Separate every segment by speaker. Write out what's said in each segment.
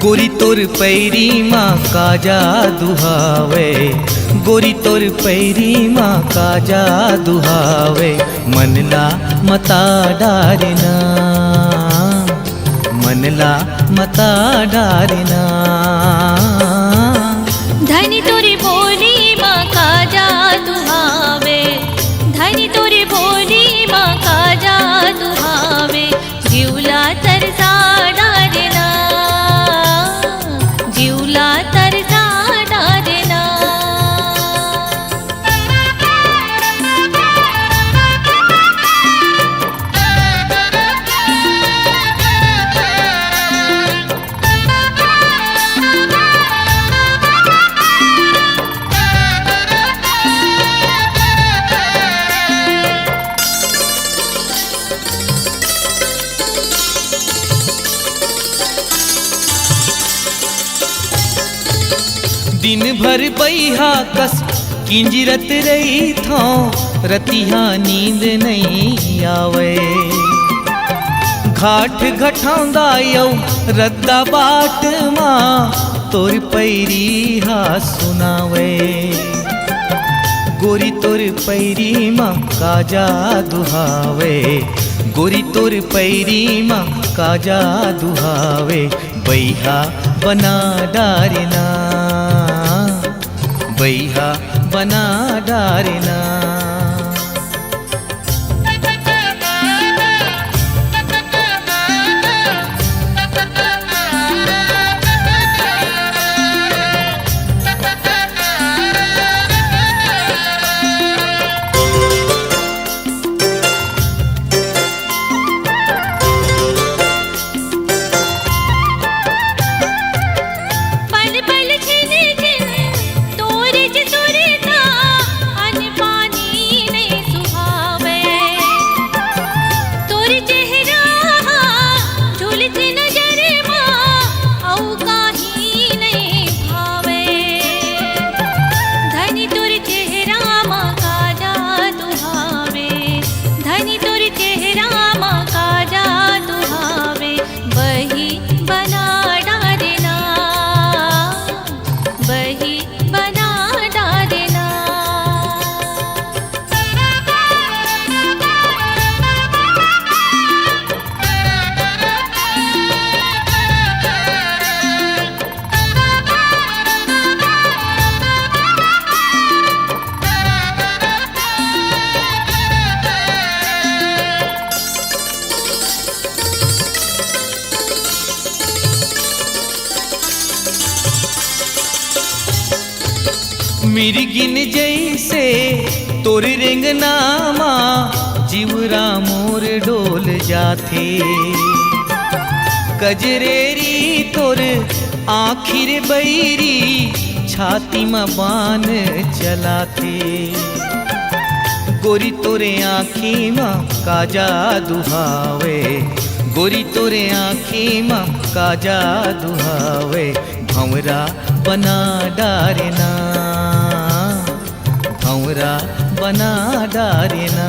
Speaker 1: गोरी तोर पैरी माँ काजा दुहावे, गोरी तोर पैरी माँ काजा दुहावे। मनला मता डारना, मनला मता डारना।
Speaker 2: धनी तोरी बोली माँ काजा दुहावे, धनी तोरी बोली माँ काजा दुहावे। जीवला तरसा डारना, जीवला तरसा डारना।
Speaker 1: दिन भर बैहा कस किंजरत रही थो, रतिहा नींद नहीं आवे। घाट घटाउंदा यौ रद्दा बाट माँ तोर पैरी हा सुनावे। गोरी तोर पैरी माँ काजा दुहावे, गोरी तोर पैरी माँ काजा दुहावे। बैहा बना डारना, बैहा बना डारना। मिर्गिन जैसे तोर रेंगनामा जीवरा मोर डोल जाथे। कजरेरी तोर आखिर बैरी छाती में बान चलाथे। गोरी तोरे आँखी माँ काजा दुहावे, गोरी तोरे आँखी माँ काजा दुहावे। भंवरा बना डारना, भंवरा बना डारना।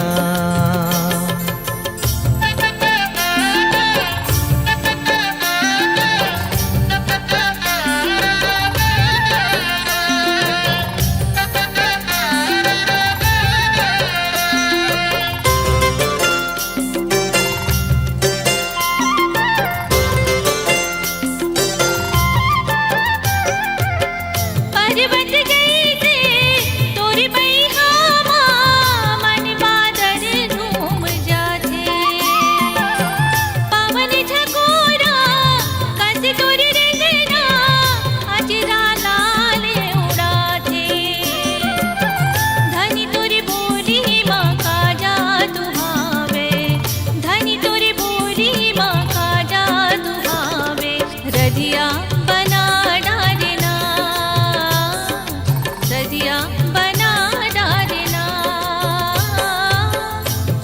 Speaker 1: रजिया बना डारना, रजिया बना डारना।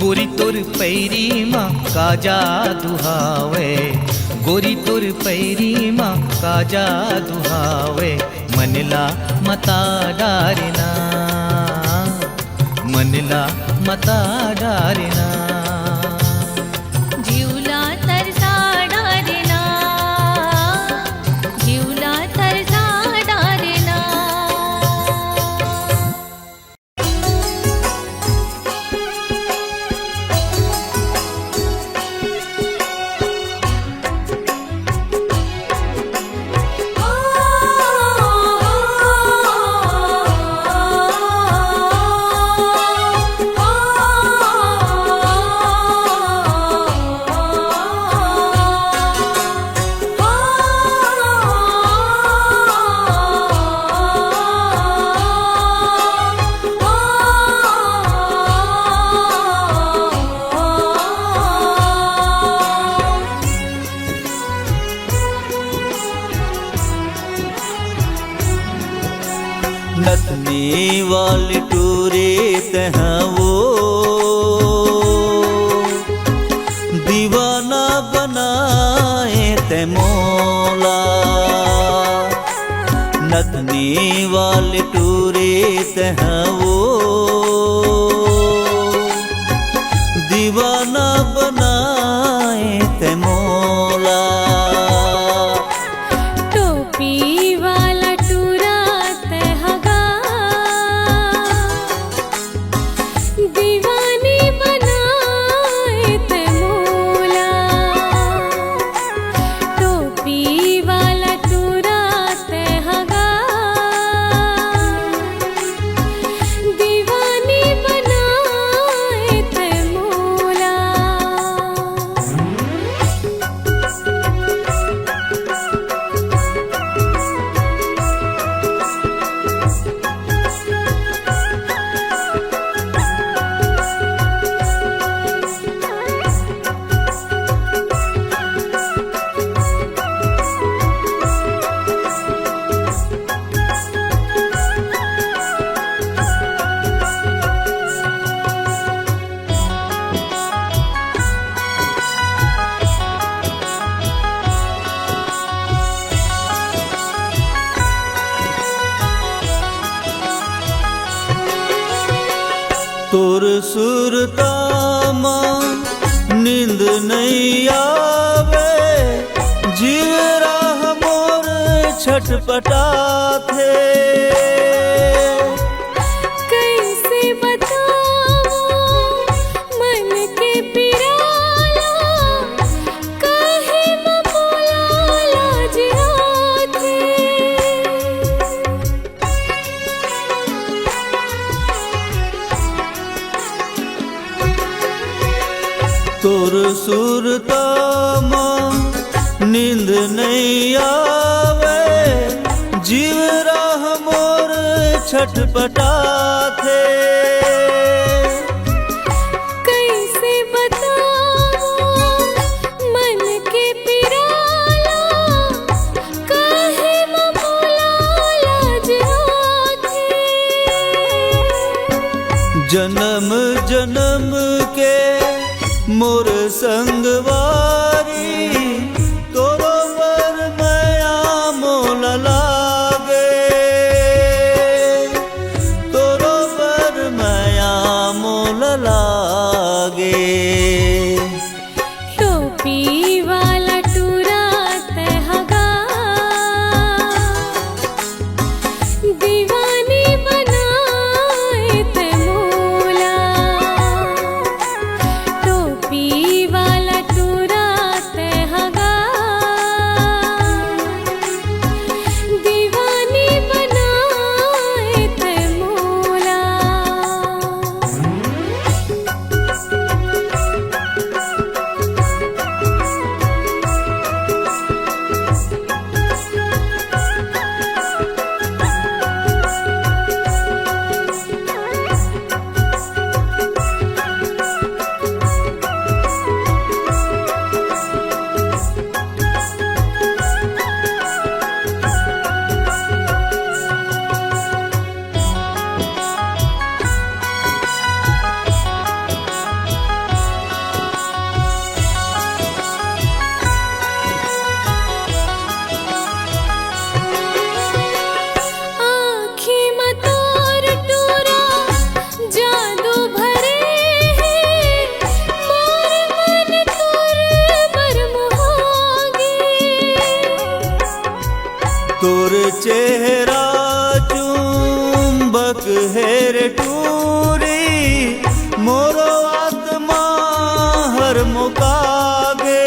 Speaker 1: गोरी तोर पैरी माँ काजा दुहावे, गोरी तोर पैरी माँ काजा दुहावे। मनला मता डारना, मनला मता डारना।
Speaker 2: जीवला तरसा डारना,
Speaker 3: नथनी वाली टूरे तह वो दीवाना बनाए ते मौला। नथनी वाली टूरे तह वो दीवाना बनाए ते मौला।
Speaker 2: टोपी वाला टूरा तहगा दीवानी बनाए ते मौला। टोपी वाला टूरा तहगा दीवानी बनाए ते मौला।
Speaker 3: तोर सुरतामा नींद नहीं आवे, जीव राह मोर छटपटा थे।
Speaker 2: कैसे बताऊं मन के पिराला, काहे मपोला लाज आथे।
Speaker 3: तोर सुरतामा नींद नहीं आवे, जीव राह मोर छटपटा थे।
Speaker 2: कैसे बताऊं मन के पिराला, काहे मपोला लाज आथे।
Speaker 3: जन्म जन्म के मोर संगवारी, तोरो वर मया मोल लागे। तोरो वर मया मोल लागे।
Speaker 2: टोपी वाला टूरा तहगा दीवानी बनाए ते मौला। टोपी वाला टूरा तहगा दीवानी बनाए ते मौला। आँखी में तोर टूरा जादू भरे है, मोर मन तोर मरमुहागे।
Speaker 3: तोर चेहरा चुंबक हेर टूरी, मोरो आत्मा हर मुकागे।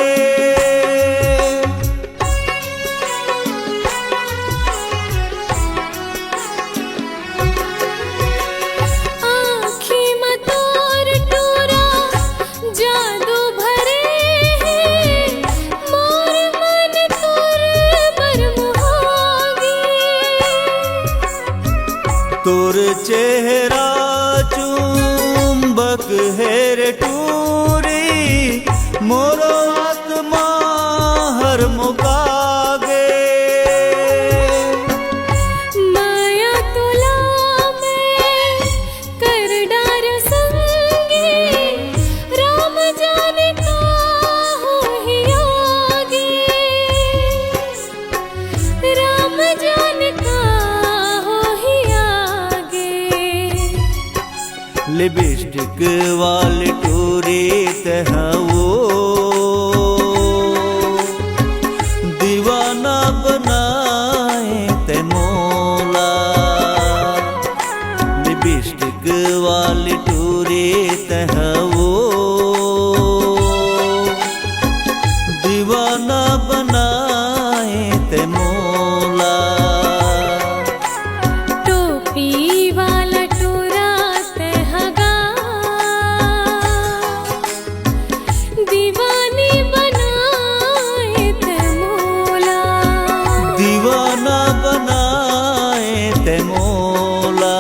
Speaker 2: आँखी में तोर टूरा जादू भरे है, मोर मन तोर मरमुहागे।
Speaker 3: तोर चेहरा चुंबक हेर टूरी, मोरो आत्मा हर मुकागे।
Speaker 2: माया तुला
Speaker 3: लिपस्टिक वाले टूरे तहवो दीवाना बनाए ते मौला लिपस्टिक वाले टूरे तहवो दीवाना बनाए ते मौला
Speaker 2: टोपी वाला टोरा तहगा दीवानी बनाए ते मौला
Speaker 3: दीवाना बनाए ते मौला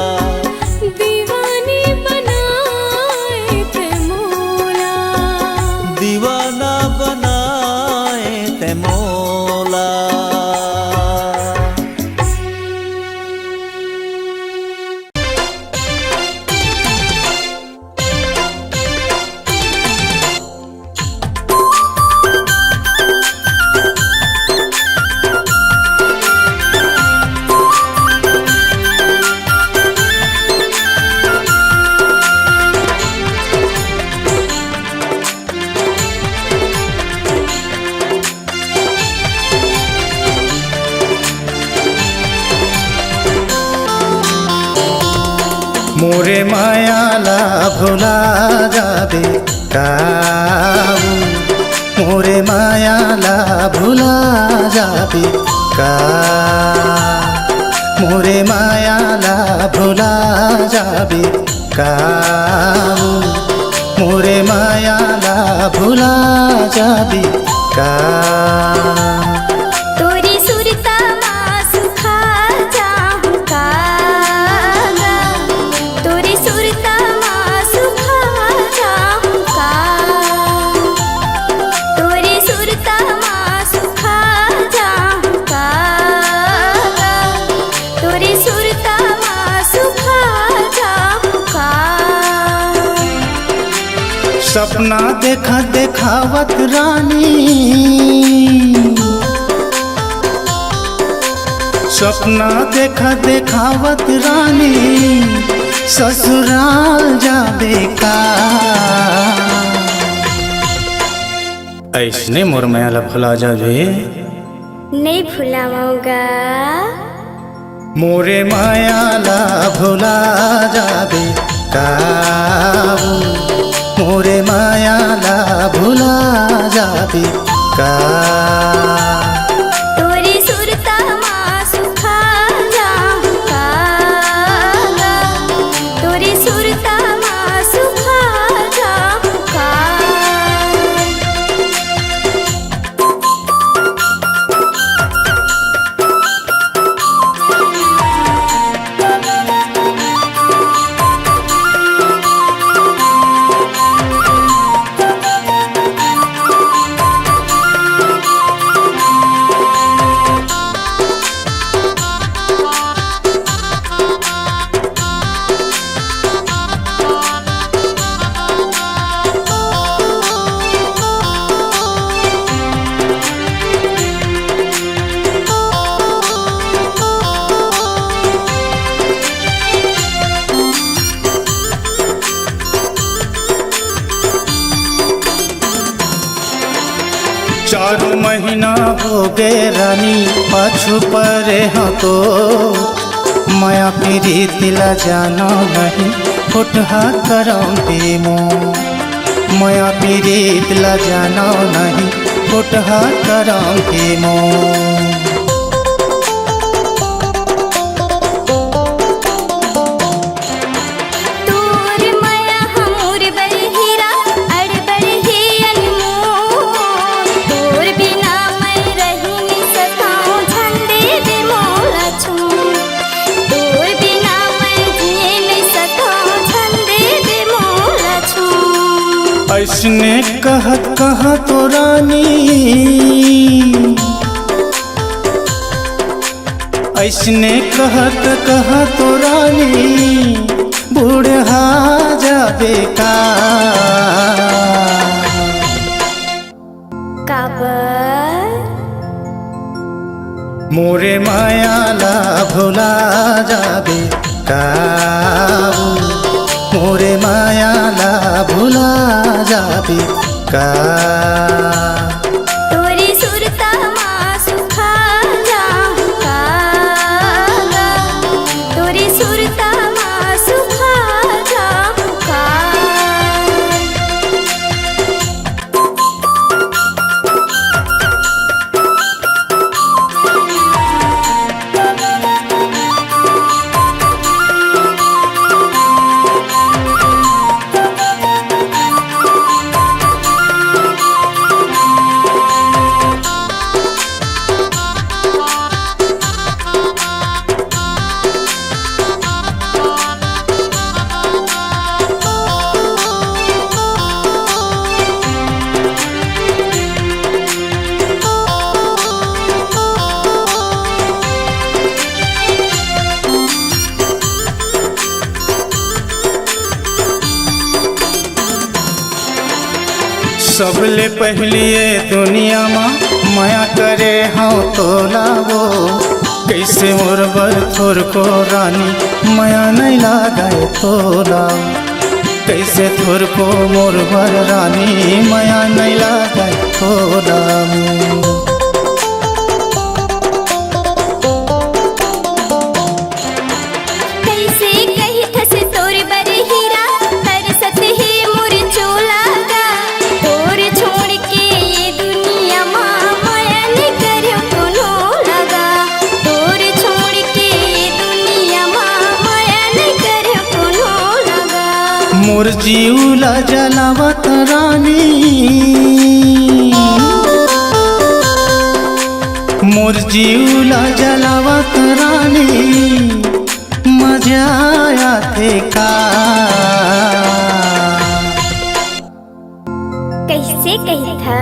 Speaker 2: दीवानी बनाए ते मौला
Speaker 3: दीवाना बनाए ते मौला
Speaker 4: মোরে মায়ালা ভোলা যাবে কাবু মোরে মায়ালা ভোলা যাবে মোরে মায়ালা ভোলা যাবে কাবু মোরে মায়ালা ভোলা যাবে
Speaker 2: तोरी सुरता मासु खा जाऊं कागा तोरी सुरता मासु खा जाऊं का तोरी सुरता मासु खा जाऊं कागा तोरी सुरता मासु खा जाऊं का
Speaker 4: सपना देखा देखावत रानी सपना देखा देखावत रानी ससुराल जाबे का ऐसने मोर मायाला भुला जाबे
Speaker 2: नहीं भुलाऊंगा
Speaker 4: मोरे मायाला भुला जाबे काबू मोरे मायाला भुला जाबे का
Speaker 2: तोरी सुरता मासु खा जाऊं कागा तोरी सुरता मासु खा जाऊं का
Speaker 4: चारों महीना हो गए रानी पाछू परे हाँ तो माया पीरी तिला जानो नहीं फुटहा करम पीमो माया पीरी तिला जानो नहीं फुटहा करम पीमो
Speaker 2: तोर माया हमोर बरहीरा अड़बड़ ही अनमोल तोर बिना मैं रही नहीं सकाऊं झंडे दे मोला छूं तोर बिना मैं जी नहीं सकाऊं झंडे दे मोला छूं
Speaker 4: ऐसने कहत कहा तो रानी ऐसने कहत कहा तो रानी बूढ़ा जाबे का
Speaker 2: काबर
Speaker 4: मोरे मायाला भुला जाबे काबू मोरे माया सबले पहलिए दुनिया माँ माया करे हाँ तो लावो कैसे मोर बर थोर को रानी माया नहीं लगाए तो लाओ कैसे थोर को मोर बर रानी माया नहीं लगाए तो लाओ मोर जीवला जलावत रानी मोर जीवला जलावत रानी मजा आते का
Speaker 2: कैसे कही था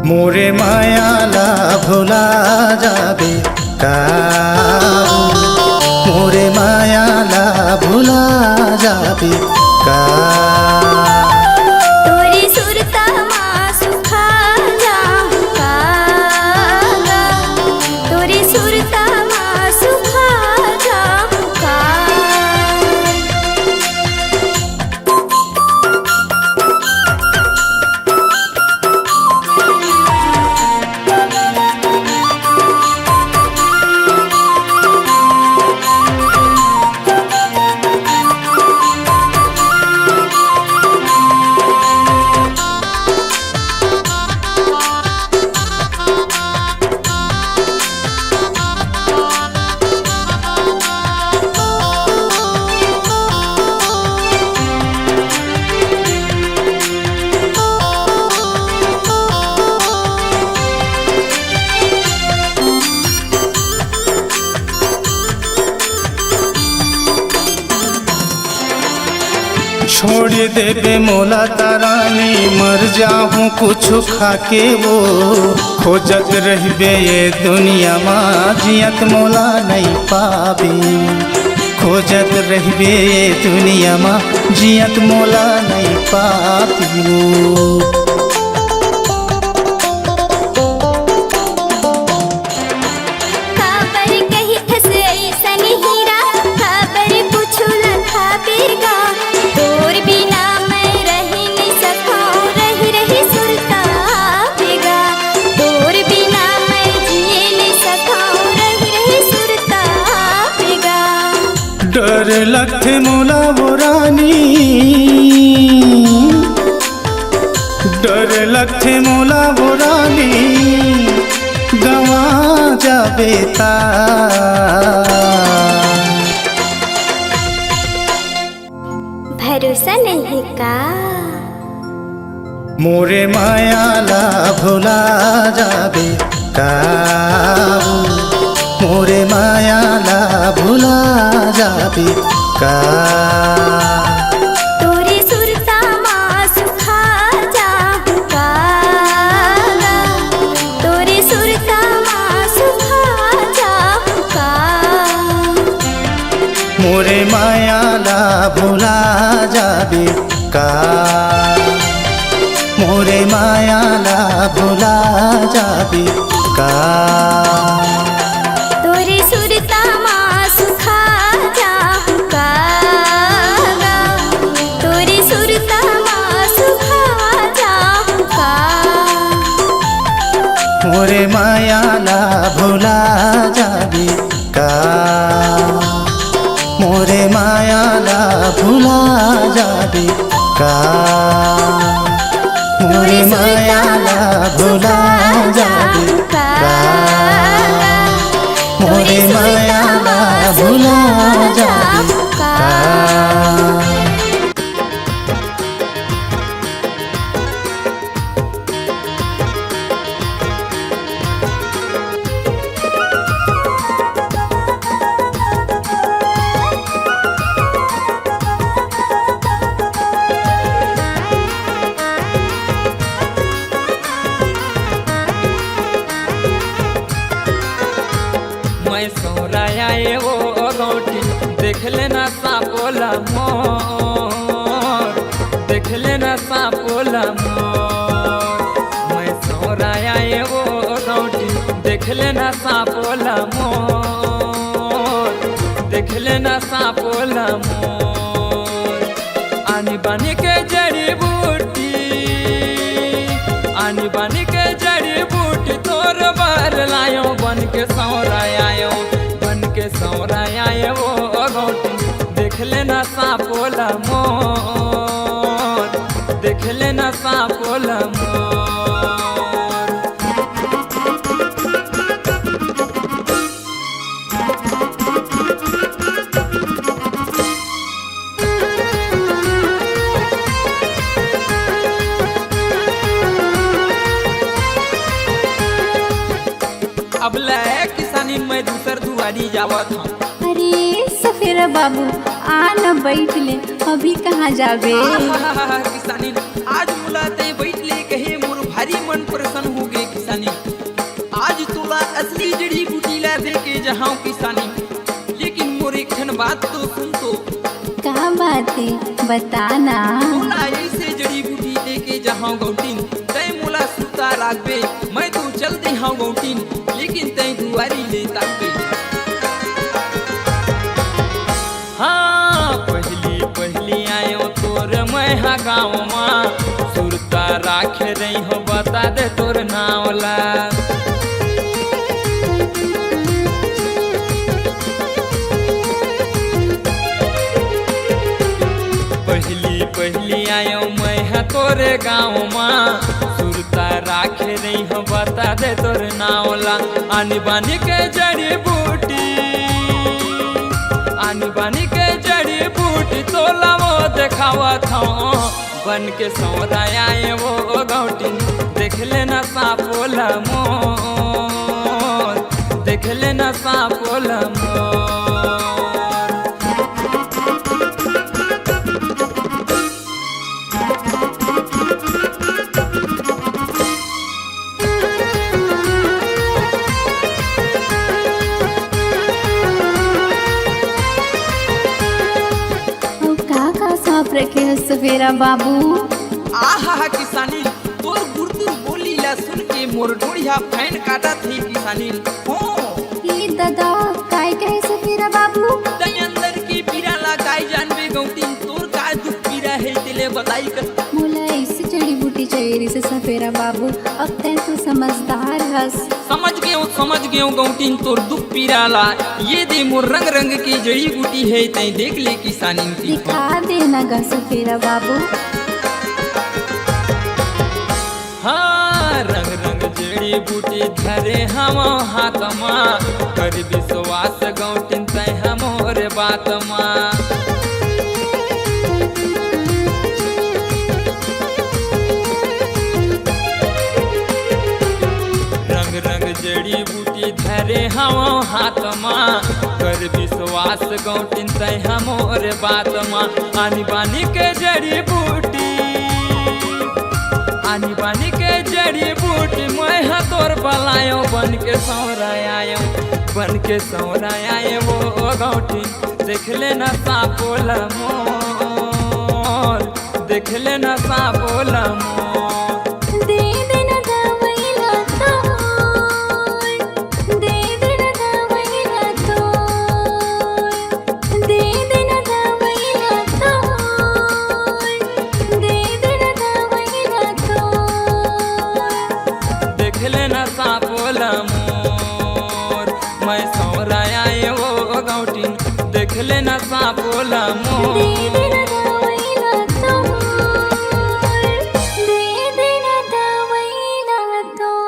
Speaker 4: मोरे मायाला भुला जाबे का मोरे मायाला भुला जाबे का
Speaker 2: तोरी सुरता माँ सुखा जाऊं का तोरी सुरता माँ सुखा जाऊं का
Speaker 4: छोड़ देबे मोला तारानी मर जाऊँ कुछ खाके वो खोजत रहबे ये दुनिया माँ जियत मोला नहीं पाबे खोजत रहबे ये दुनिया माँ जियत मोला नहीं पाबी डर लगते मोला वो रानी डर लगते मोला वो रानी गवा जाबे ता
Speaker 2: भरोसा नहीं का
Speaker 4: मोरे मायाला भुला जाबे का मोरे मायाला भुला जाबे का
Speaker 2: तोरी सुरता माँ सुखा जाऊं का तोरी सुरता माँ सुखा जाऊं का
Speaker 4: मोरे मायाला भुला जाबे का मोरे मायाला भुला जाबे का
Speaker 2: तोरी सुरता माँ सुखा जाऊं का तोरी सुरता माँ सुखा जाऊं का
Speaker 4: मोरे मायाला भुला जाबे का मोरे मायाला भुला जाबे का मोरे मायाला भुला जाबे का मोरे मायाला भुला जाबे का
Speaker 5: मैं सोराया वो गौटी देख लेना सापोला मोर देख लेना सापोला लेना सापोला मोर, देख लेना सापोला मोर। आनी बानी के जड़ी बूटी, आनी बानी के जड़ी बूटी तोर बर लायो, बन के सौरा आयो, बन के सौरा आयो गौटी। देख लेना सापोला मोर, देख लेना सापोला मोर। अब ले किसानी मैं दूसर दुआरी जावत हूँ।
Speaker 2: अरे सफेरा बाबू आन बैठ ले, अभी कहाँ जाबे?
Speaker 5: किसानी आज मुलाते बैठ ले, कहे मोर भारी मन प्रसन्न हो गए किसानी। आज तोला असली जड़ी बूटी ला दे के जहाँ किसानी, लेकिन मोर एक ठन बात तो सुन तो।
Speaker 2: क्या बात है बताना।
Speaker 5: तोला ऐसे जड़ी बूटी दे के जहाँ गौटीन, तय मोला सुता राखबे, मैं तो चल दे हाँ गौटीन, लेकिन तय दुआरी ले ताकबे। हाँ पहली पहली आयो तोर मैं हा गाँव माँ, सुरता राख रही हो बता दे तोर नावला। पहली पहली आयो मैं हा तोरे गाँव माँ, सुरता राख रही हो बता दे तोर नावला। आनी बानी के जड़ी बूटी, आनी बानी के जड़ी बूटी तोला वो देखावत हूँ, बन के सौदा आए वो गौटी। देख लेना सापोला मोर, देख लेना सापोला मोर।
Speaker 2: रखे हो सफेरा बाबू।
Speaker 5: आहा किसानी तोर गुरतुर बोली ला सुन के मोर ढोड़िया फैन काटा थी किसानी। हो
Speaker 2: ये दादा काय कहे सफेरा बाबू?
Speaker 5: तय अंदर की पीरा ला काय जानबे गौतीन, तोर काय दुख पीरा है तिले बताई कर।
Speaker 2: मोला ऐसी जड़ी बूटी चाहिए से सफेरा बाबू, अब तैं तो समझदार हस।
Speaker 5: समझ गयो गौतीन तोर दुख पीरा ला, ये दे मोर रंग रंग की जड़ी बूटी है, तय देख ले किसानी की।
Speaker 2: दिखा देना गा सफेरा बाबू।
Speaker 5: हाँ रंग रंग जड़ी बूटी धरे हम हाथ माँ, कर विश्वास गौटीन तय हमोर बात माँ। रंग रंग जड़ी बूटी धरे हम हाथ माँ, कर विश्वास गौटीन तय हमोर बात माँ। आनी बानी के जड़ी बूटी, आनी बानी के जड़ी बूटी मैं हा तोर बलायो, बन के सौरा आयो, बन के सौरा आयो वो गौटी। देख लेना सापोला मोर, देख लेना सापोला मोर।
Speaker 2: दे देना दवाइला तोर, दे देना दवाइला तोर, दे देना दवाइला तोर, दे देना दवाइला तोर।
Speaker 5: देख लेना सापोला मोर, मैं सौरा आयो गौटीन। देख लेना सापोला मोर।
Speaker 2: दे देना दवाइला तोर, दे देना दवाइला तोर।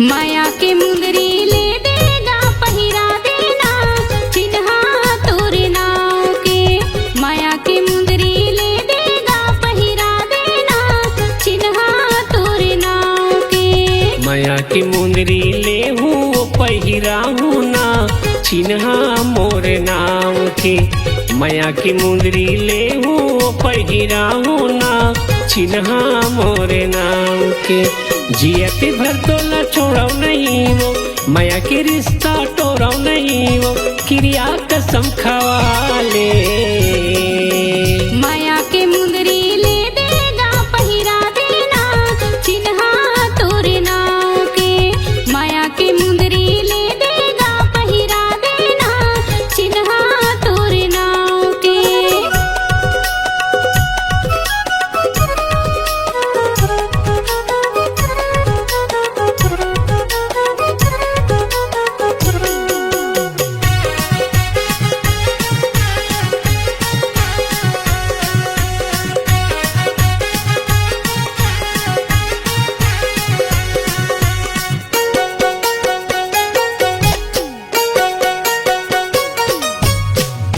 Speaker 2: माया के मुंदरी ले देगा पहिरा देना, चिन्हा तोरे नाव के। माया के मुंदरी ले देगा पहिरा देना, चिन्हा तोरे नाव के।
Speaker 6: माया की मुंदरी ले हूँ पहिरा हूँ ना, चिन्हा मोर नाम के माया की मुंदरी ले हूँ पहिराऊँ ना चिन्हा मोर नाम के जियत भर तोला छोड़ाऊ नहीं वो माया के रिश्ता तोड़ाऊ नहीं वो क्रिया कसम खवा ले
Speaker 2: माया के मुंदरी ले देगा पहिरा देना चिन्हा तोरे नाव के माया के मुंदरी ले देगा पहिरा देना चिन्हा तोरे नाव के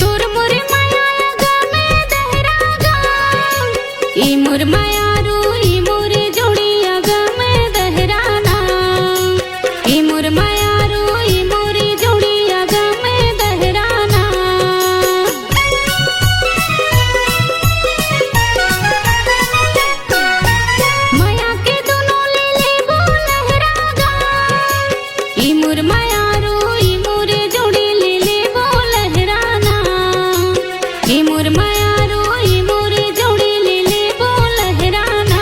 Speaker 2: तोर मोर माया गा में दहरागा ई मोर माया रू ई मोर जोड़िया गा में दहराना ई मोर माया रू ई मोर जोड़िया गा में दहराना माया के दोनों ले ले वो लहरागा ई मोर माया रू ई मोर जोड़ी ले ले वो लहराना ई मोर माया रू ई मोर जोड़ी ले ले वो लहराना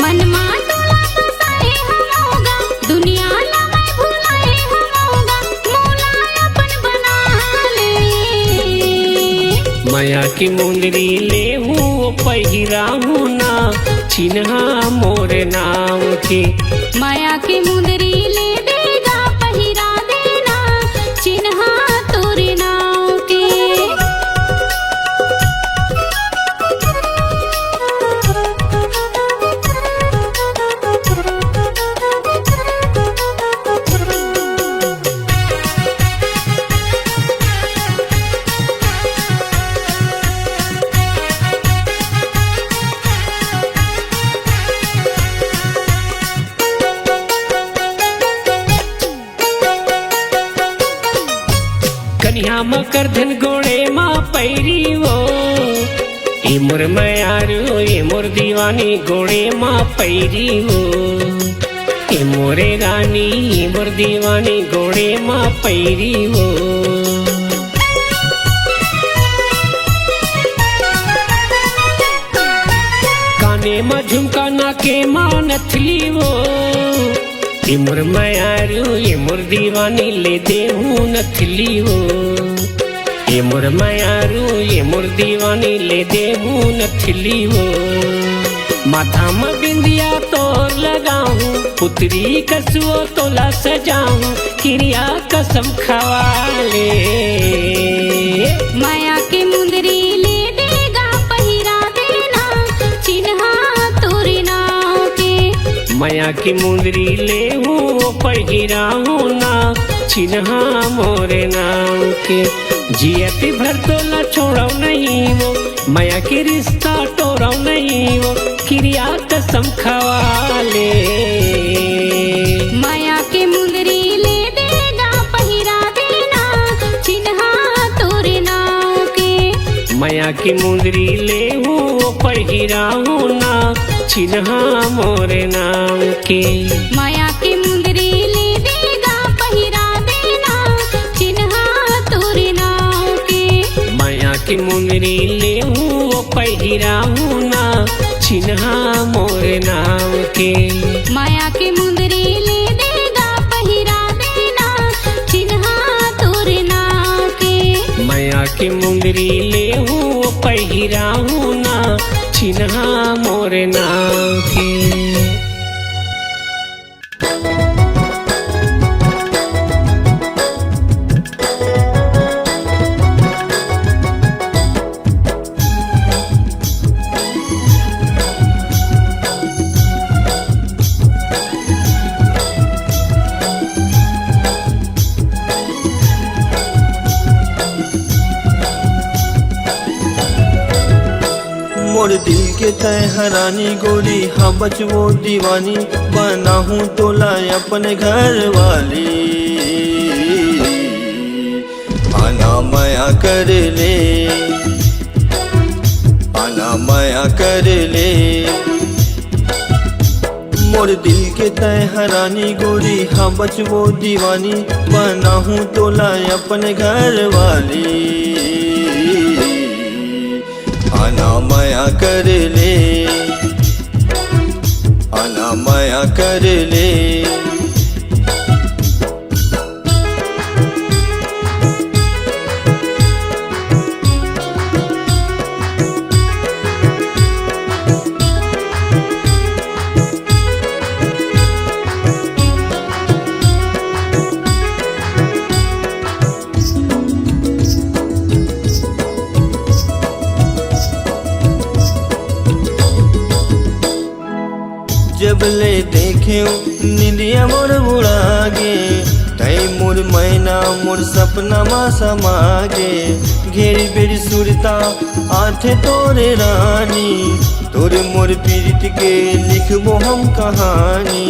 Speaker 2: मन मा टोला तो साए हम होगा दुनिया ला मैं भुलाए हम होगा मौला अपन बना ले
Speaker 6: माया की मुंदरी ले हूँ पहिराऊँ ना चिन्हा मोर नाम के
Speaker 2: माया की मुंदरी ले देगा पहिरा देना चिन्हा तोरे नाव के
Speaker 6: कन्या मकर धन गोड़े माँ पैरी वो ए मोर मायारू ए मोर दीवानी गोड़े माँ पैरी वो ए मोरे रानी ए मोर दीवानी गोड़े माँ पैरी वो काने में झुमका नाके माँ नथली वो ये मोर मायारू ये मोर दीवानी ले दे हूँ नथली वो ये मोर मायारू ये मोर दीवानी ले दे हूँ नथली वो माथा में बिंदिया तोर लगाऊं पुतरी कसुओ तोला सजाऊं क्रिया कसम खवा ले
Speaker 2: माया की मुंदरी ले देगा पहिरा देना चिन्हा तोरे नाव के
Speaker 6: माया की मुंदरी ले हूँ पहिराऊँ ना चिन्हा मोरे नाम के जियत भर तोला छोड़ाऊ नहीं वो माया के रिश्ता तोड़ाऊ नहीं वो क्रिया कसम खवा ले
Speaker 2: माया की मुंदरी ले देगा पहिरा देना चिन्हा तोरे नाव के
Speaker 6: माया की मुंदरी ले हूँ पहिराऊँ ना चिन्हा मोरे नाम के
Speaker 2: माया की मुंदरी ले देगा पहिरा देना चिन्हा तोरे नाव के
Speaker 6: माया की मुंदरी ले हूँ पहिराऊँ ना चिन्हा मोरे नाम के
Speaker 2: माया की मुंदरी ले देगा पहिरा देना चिन्हा तोरे नाव के
Speaker 6: माया की मुंदरी ले हूँ पहिराऊँ ना चिन्हा मोरे नाम के
Speaker 3: मोर दिल के तय हरानी गोरी हाँ बचवो दीवानी बना हूँ तोला अपने घर वाली आना माया कर ले, आना माया कर ले। मोर दिल के तय हरानी गोरी, हाँ बचवो दीवानी, बनाहूँ तोला अपन घर वाली। आना माया कर ले, आना माया कर ले। जब ले देखे निंदिया मोर बुढ़ागे, तय मोर मैना मोर सपना मा समागे। घेरी बेरी सुरता आथे तोरे रानी, तोरे मोर पीरित के लिखबो हम कहानी।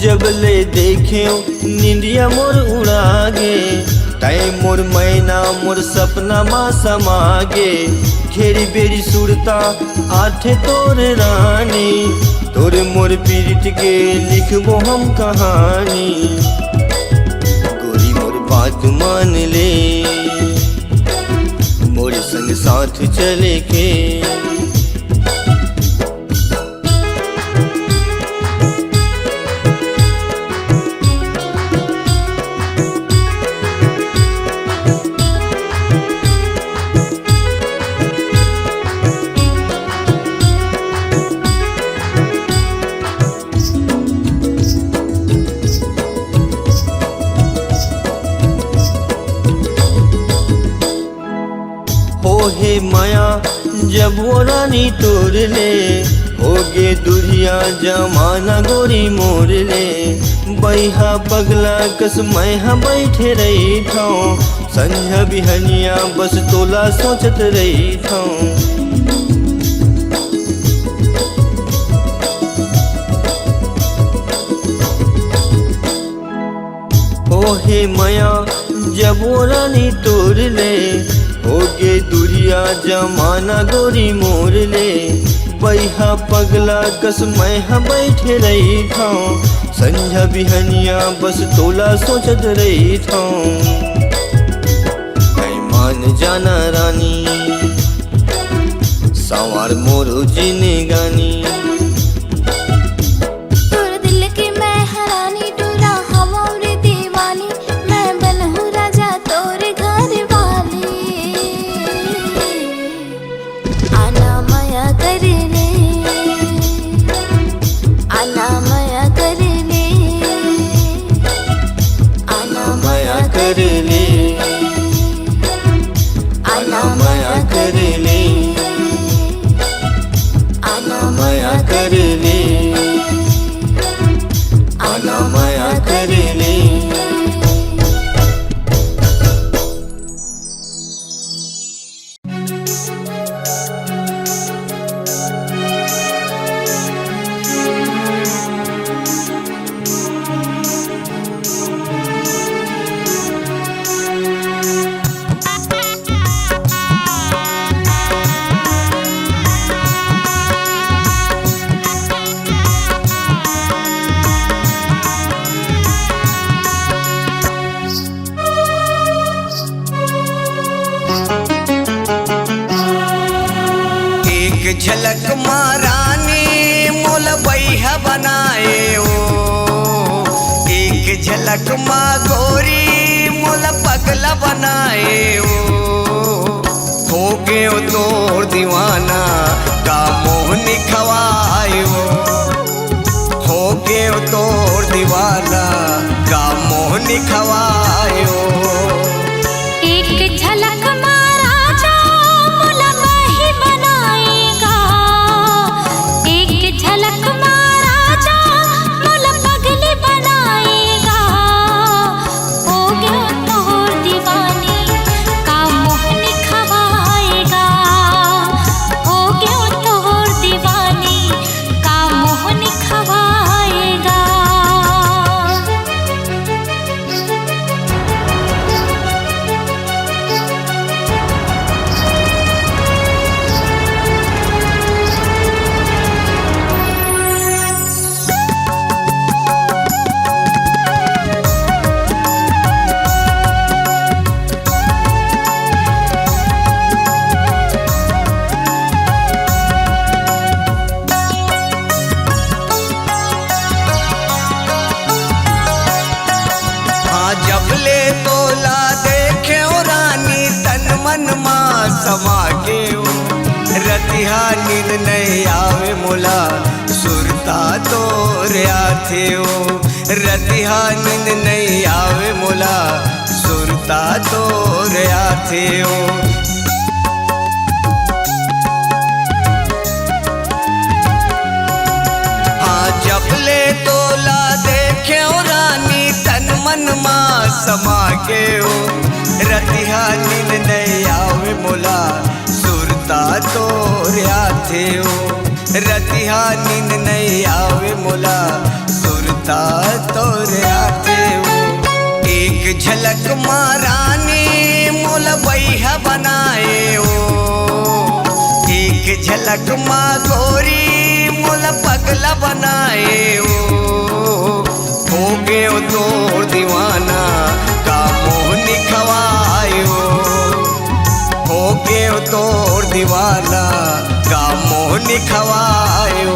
Speaker 3: जब ले देखे निंदिया मोर उड़ागे, तय मोर मैना मोर सपना मा समागे। घेरी बेरी सुरता आठे तोरे रानी, तोरे मोर पीरित के लिखबो हम कहानी। गोरी मोर बात मान ले, मोर संग साथ चले के। हे माया जब वो रानी तोड़ ले, होगे दुरिया जमाना गोरी मोर ले। बैहा पगला कस मैहा बैठे रही थाऊं, संझा बिहनिया बस तोला सोचत रही थाऊं। ओ हे माया जब वो रानी तोड़ ले, होगे दुरिया जमाना गोरी मोर ले। बैहा पगला कस मैहा बैठे रही थाऊं, संझा बिहनिया बस तोला सोचत रही थाऊं। मैं मान जाना रानी, सवार मोरो जीने गानी। कर ले, आना माया कर ले, आना माया कर ले, आना माया कर ले।
Speaker 7: झलक महारानी मोल बैहा बनाए ओ, एक झलक माँ गोरी मोल पगला बनाए हो गए तोर दीवाना का मोहनी खवाए हो गए तोर दीवाना का मोहनी खवाए हो।
Speaker 2: एक झलक महाराजा मोल माही बनाएगा, एक झलक महाराजा मोल पगली बनाएगा। हो गया तोर दीवानी का मोहनी खवाएगा, हो गया तोर दीवानी
Speaker 7: नींद नहीं आवे मोला सुरता तोरे आथे ओ रतिहा नींद नहीं आवे मोला सुरता तोरे आथे ओ हाँ जब ले तोला देखे रानी तन मन माँ समा के ओ रतिहा नींद नहीं आवे मोला सुरता तोरे आथे ओ रतिहा नींद नहीं आवे मोला सुरता तोरे आथे ओ एक झलक महारानी मोला बैहा बनाए ओ एक झलक माँ गोरी मोला पगला बनाए हो गए तो दीवाना का मोहनी खवायो हो गए तो दीवाना का मोहनी खवायो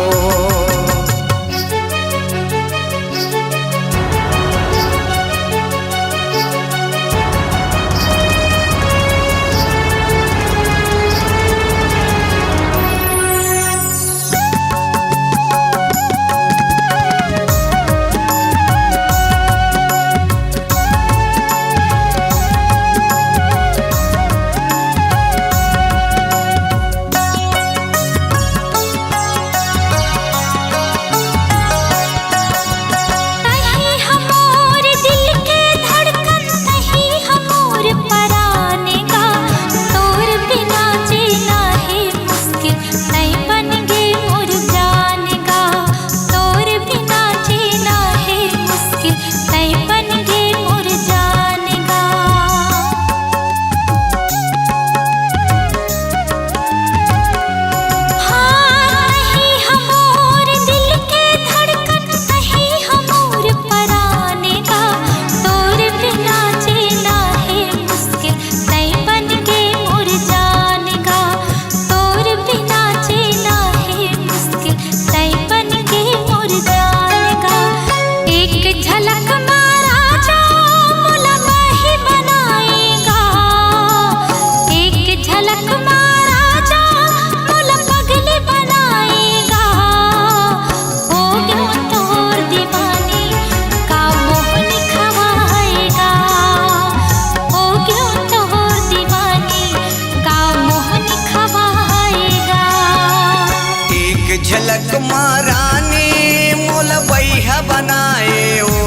Speaker 7: झलक महारानी मोला बैहा बनाए ओ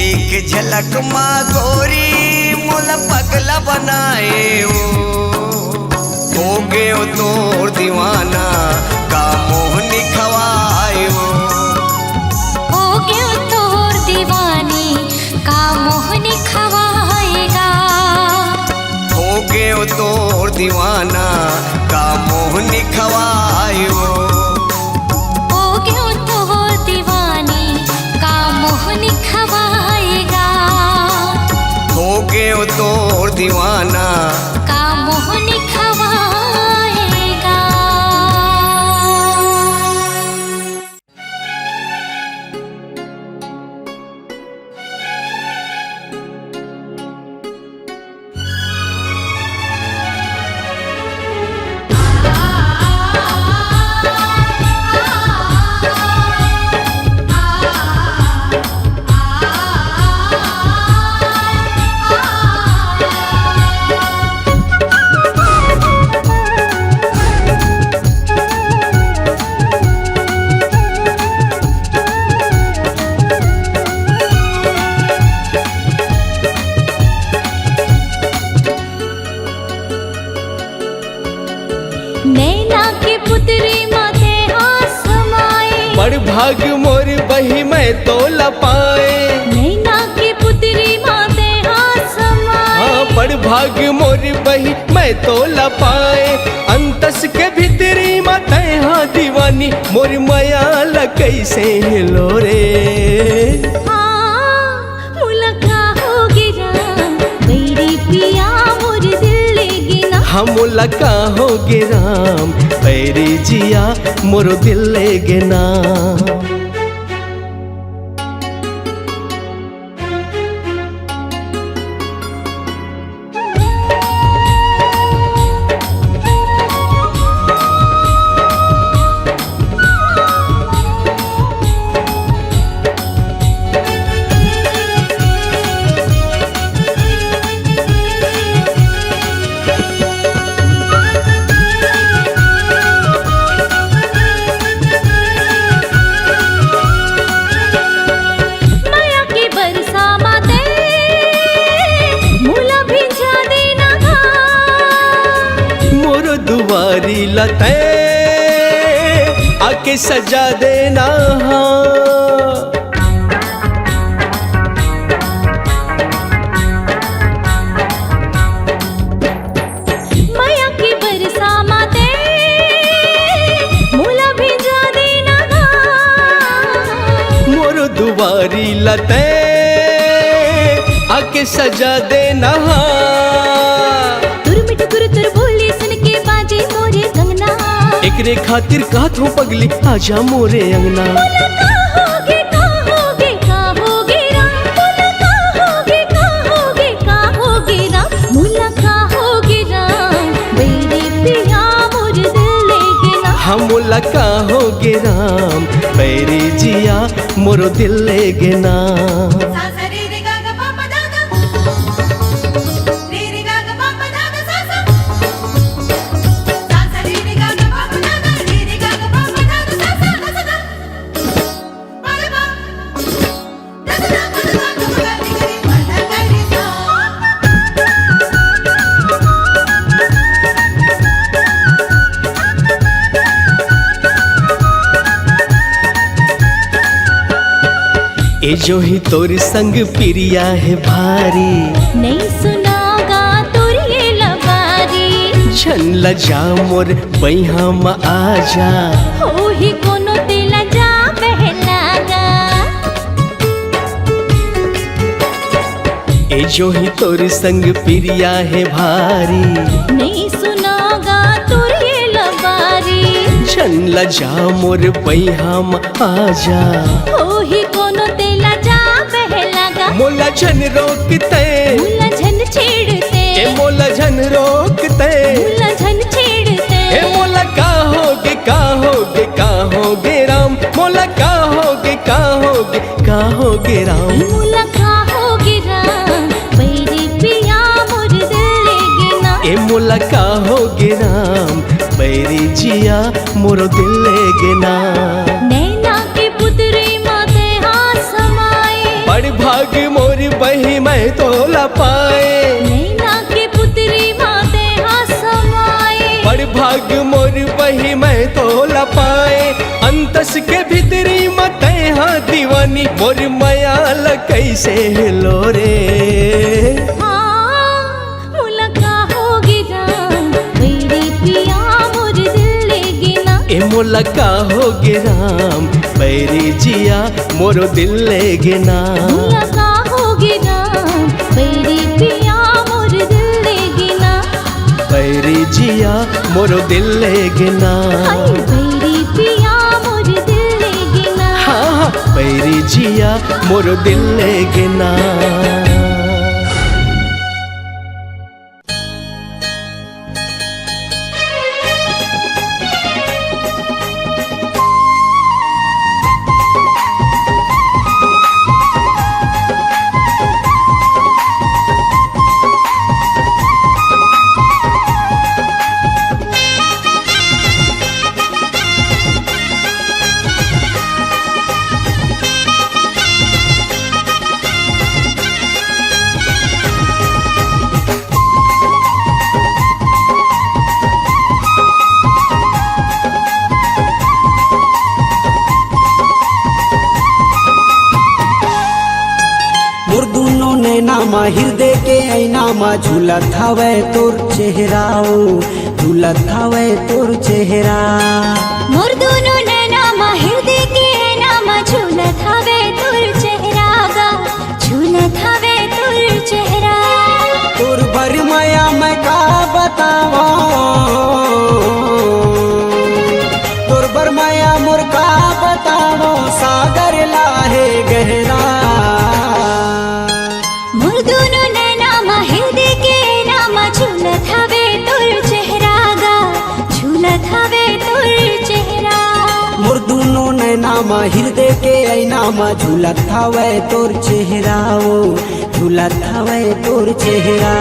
Speaker 7: एक झलक माँ गोरी मोला पगला बनाए हो गए तो दीवाना का मोहनी खवायो
Speaker 2: हो गए तो दीवानी का मोहनी खवाएगा
Speaker 7: हो गए तो दीवाना का मोहनी खवायो
Speaker 2: हो गए तो दीवानी का मोहनी खवाएगा
Speaker 7: हो गए तो दीवाना
Speaker 2: का मोहनी खवाएगा नैना के पुतरी माथे आसमाए
Speaker 1: बड़ भाग मोर बही मैं तो लपाए
Speaker 2: नैना के पुतरी माथे आसमाए
Speaker 1: हाँ बड़ भाग मोर बही मैं तो लपाए अंतस के भीतरी माते हाँ दीवानी मोर माया ल कैसे हिलो रे हम लका हो गे राम पैरी जिया मोरो दिल ले गे ना दुआरी लते आके सजा देना।
Speaker 2: माया की बरसा माते मोला भेजा देना।
Speaker 1: मोर दुआरी लते आके सजा देना।
Speaker 2: तुर मिठ तुर तुर बोली सुन के बाजे मोरे कंगना।
Speaker 1: एकरे खातिर कहत हूँ पगली आजा मोरे अंगना।
Speaker 2: मोला कहोगे कहोगे कहोगे राम। मोला कहोगे कहोगे कहोगे राम। मोला कहोगे राम मेरे पिया मोर दिल लेगे ना।
Speaker 1: हम लका हो गे राम पैरी जिया मोरो दिल लेगे ना। ए जो ही तोर संग प्रिया है भारी।
Speaker 2: नहीं सुनागा तुर ये लबारी।
Speaker 1: छन लजा मोर बैहा म आजा।
Speaker 2: हो ही कोनो तेला जा बहलागा।
Speaker 1: ए जो ही तोर संग प्रिया है भारी।
Speaker 2: नहीं सुनागा तुर ये लबारी।
Speaker 1: छन लजा मोर बैहा म आजा।
Speaker 2: हो ही कोनो तेला जा बहलागा।
Speaker 1: मोला झन रोकते
Speaker 2: मुला झन छेड़ते।
Speaker 1: ए मोला झन रोकते।
Speaker 2: मुला झन छेड़ते।
Speaker 1: ए मोला काहोगे काहोगे काहोगे राम। मोला काहोगे काहोगे काहोगे राम।
Speaker 2: मुला कहोगे राम मेरे पिया मोर दिल लेगे ना।
Speaker 1: ए मोला काहोगे राम बैरी जिया मोरो दिल लेगे ना।
Speaker 2: नैना के पुतरी माते हाथ समाए।
Speaker 1: बड़ भाग मोर बही मैं तोला पाए।
Speaker 2: नैना के पुतरी माते हाथ समाए।
Speaker 1: बड़ भाग मोर बही मैं तोला पाए। अंतस के भीतरी मते हाँ दीवानी मोर माया ल कैसे लो रे।
Speaker 2: मुला कहोगे राम मेरे पिया मोर दिल लेगे ना।
Speaker 1: ए मोला काहोगे राम बैरी जिया मोरो दिल लेगे ना।
Speaker 2: मुला कहोगे राम मेरे पिया मोर दिल लेगे ना।
Speaker 1: बैरी जिया मोरो दिल लेगे ना।
Speaker 2: हाय मेरे पिया मोर दिल लेगे ना।
Speaker 1: हाँ बैरी जिया मोरो दिल लेगे ना।
Speaker 8: मा हृदय के ऐना मा झूलत हवे तोर चेहराओ, झूलत हवे तोर चेहरा।
Speaker 2: मोर दोनों नैना मा हृदय के ऐना मा झूलत हवे तोर चेहरा गा, झूलत हवे तोर चेहरा।
Speaker 8: तोर भर माया मैं का बतावा, तोर भर माया मोर का बतावा, सागर लाहे गहरा।
Speaker 2: मोर दोनों नैना मा हृदय के ऐना मा झूलत हवे तोर चेहरा गा, झूलत हवे तोर चेहरा।
Speaker 8: मोर दोनों नैना मा हृदय के ऐना मा झूलत हवे तोर चेहरा, झूलत हवे तोर चेहरा।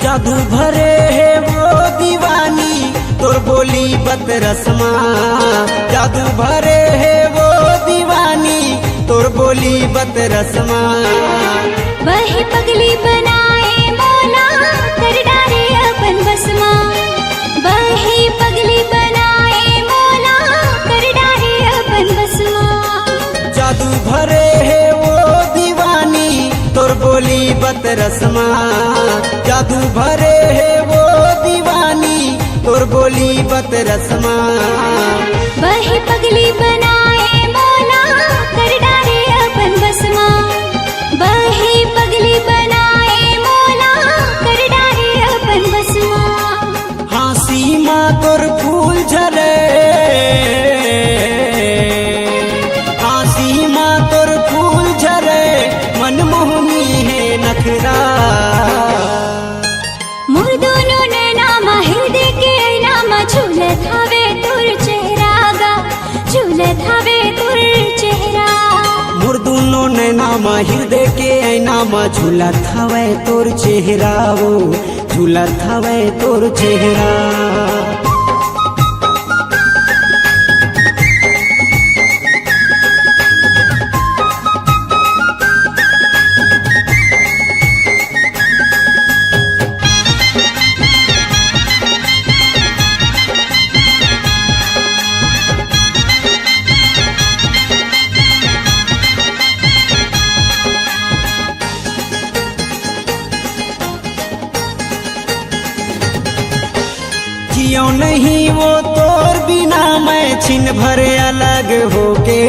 Speaker 8: जादू भरे है वो दीवानी तोर बोली बत रस्मा जादू भरे है वो दीवानी तोर बोली बत रस्मा
Speaker 2: वही पगली बनाए मौला कर डारे अपन बसमा वही पगली बनाए मौला कर डारे अपन बसमा
Speaker 8: जादू भरे है वो दीवानी तोर बोली बत रस्मा जादू भरे है वो दीवानी तोर बोली बत रस्मा
Speaker 2: वही पगली बनाए मौला कर डारे अपन बसमा वही पगली बनाए मौला कर डारे अपन बसमा
Speaker 8: हाँसी माँ तोर फूल झरे हाँसी माँ तोर फूल झरे मनमोहनी है नखरा
Speaker 2: मोर दोनों नैना हृदय के नामा झूलत हवे तोर चेहरा गा झूलत हवे तोर चेहरा
Speaker 8: मोर दोनों नैना माँ हृदय के ऐना माँ झूलत हवे तोर चेहरा वो झूलत हवे तोर चेहरा जियो नहीं वो तोर बिना मैं छिन भर अलग होके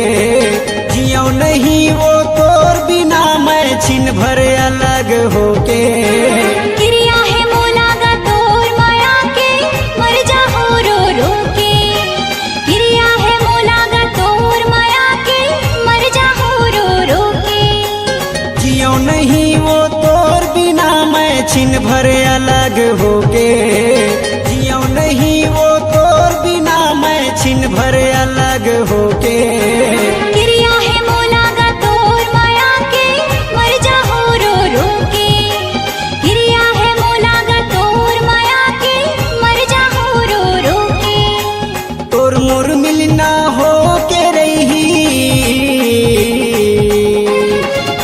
Speaker 8: जियो नहीं वो तोर बिना मैं छिन भर अलग होके
Speaker 2: क्रिया है मोला गा तोर माया के मर जाओ रो रो के क्रिया है मोला गा तोर माया के मर जाओ रो रो के
Speaker 8: जियो नहीं वो तोर बिना मैं छिन भर अलग होके जियो नहीं वो तोर बिना मैं छिन भर अलग होके
Speaker 2: क्रिया है मोला गा तोर माया के मर जाओ रो रो के क्रिया है मोला गा तोर माया के मर जाओ रो रो के
Speaker 8: तोर मोर मिलना हो के रही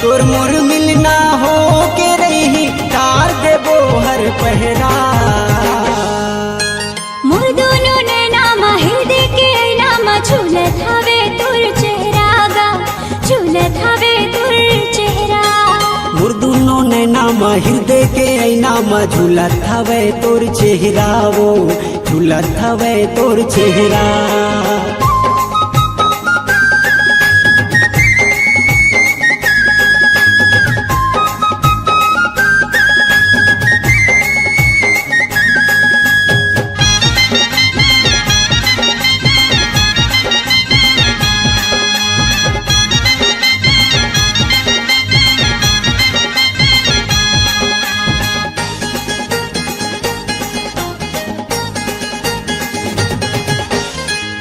Speaker 8: तोर मोर मिलना हो के रही तार देबो हर पहरा
Speaker 2: मोर दोनों नैना हृदय के नामा झूलत हवे तोर चेहरा गा झूलत हवे तोर चेहरा
Speaker 8: मोर दोनों नैना माँ हृदय के ऐना माँ झूलत हवे तोर चेहरा वो झूलत हवे तोर चेहरा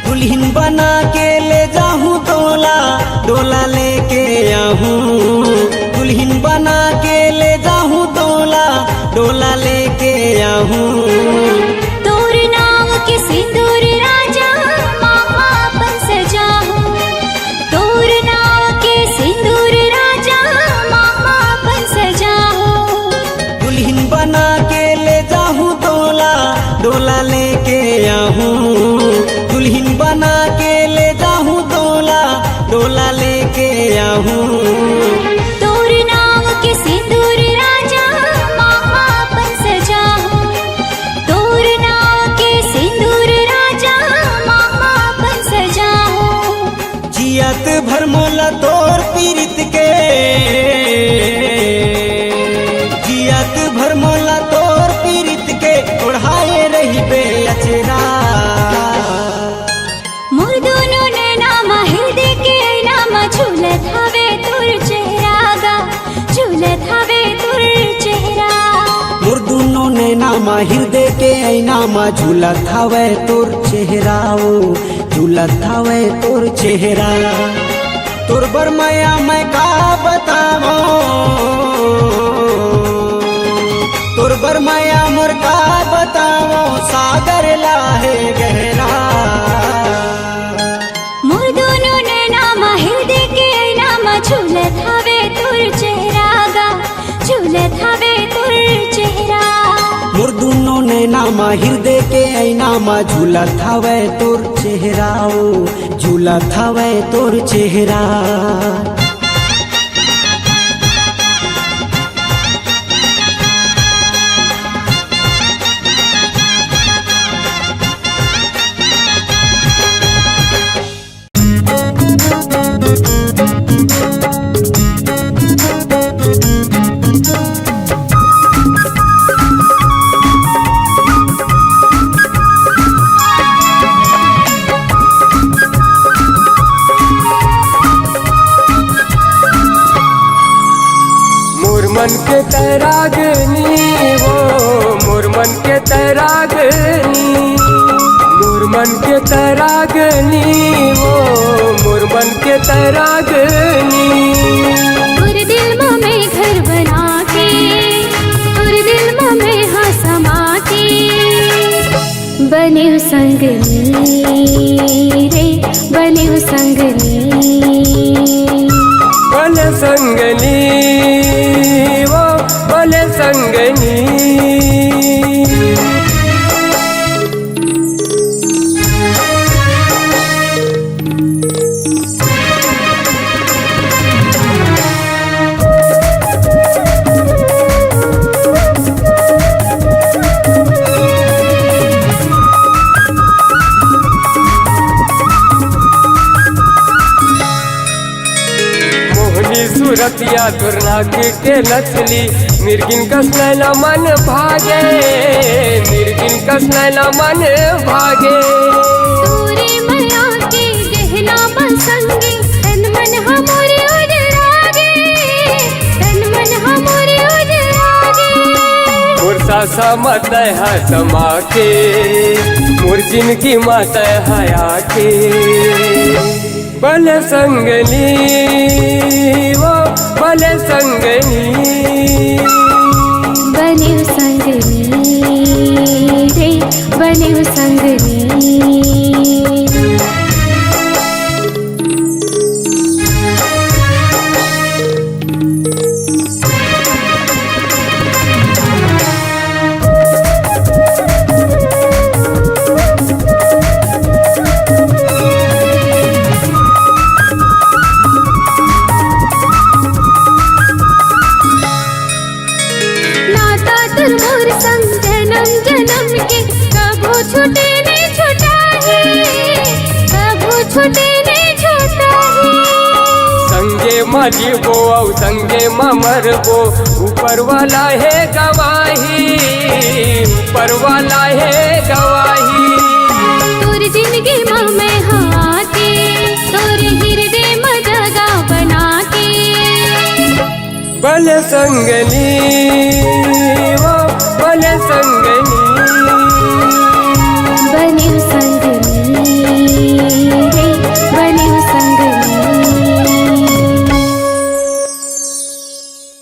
Speaker 8: दुल्हन बना के ले जाऊं डोला डोला लेके आऊं दुल्हन बना के ले जाऊं डोला डोला लेके आऊं
Speaker 2: तोर नाम के सिंदूर राजा मामा अपन सजाऊं तोर नाम के सिंदूर राजा मामा अपन सजाऊं
Speaker 8: दुल्हन बना के ले जाऊं डोला डोला लेके आऊं दुल्हन बना के ले जाऊं डोला डोला लेके आऊं
Speaker 2: तोर नाम के सिंदूर राजा मामा अपन सजाऊं तोर नाम के सिंदूर राजा मामा अपन सजाऊं
Speaker 8: जियत भर मोला तोर पीरित के जियत भर मोला तोर पीरित के ओढ़ाए रही बे अचरा
Speaker 2: मोर दोनों नैना हृदय के नामा झूलत हवे तोर चेहरा गा झूलत हवे तोर चेहरा
Speaker 8: मोर दोनों नैना माँ हृदय के ऐना माँ झूलत हवे तोर चेहरा ओ झूलत हवे तोर चेहरा तोर बर माया मैं का बतावो तोर बर माया मोर का बताओ सागर लाहे गहरा
Speaker 2: मोर दोनों नैना हृदय के नाम झूलत हवे तोर चेहरा गा झूलत हवे तोर चेहरा
Speaker 8: मोर दुनो नैना मा हृदय के ऐना मा झूलत हवे तोर चेहरा ओ झूलत हवे तोर चेहरा
Speaker 1: मन के तैरागनी वो मोर मन के तैरागनी मोर मन के तैरागनी वो मोर मन के तैरागनी
Speaker 2: और दिल में घर बना के और दिल में हाँ समा के बने संगनी रे बने संगनी
Speaker 1: बने संगनी वो बने संगनी सूरतिया दुर्नाक के नचली मिर्गिन कस नैना मन भागे मिर्गिन कस नैना मन भागे
Speaker 2: तोरे माया के गहना बसंगे तन मन हमरे उजरागे तन मन हमरे उजरागे
Speaker 1: मुरसा सा मत है समा के मुर्जिन की मत हया के बने संगनी वो बने संगनी
Speaker 2: बने संगनी रे बने संगनी मोर संग जन्म जन्म के कबो छूटे नहीं छूटा है कबो छूटे नहीं छूटा है
Speaker 1: संगे मजी वो औ संगे मर वो ऊपर वाला है गवाही ऊपर वाला है गवाही
Speaker 2: तोर जिंदगी में हाँ के तोर हृदय में जगह बना के
Speaker 1: बने संगनी वो बने संगनी
Speaker 2: बने संगनी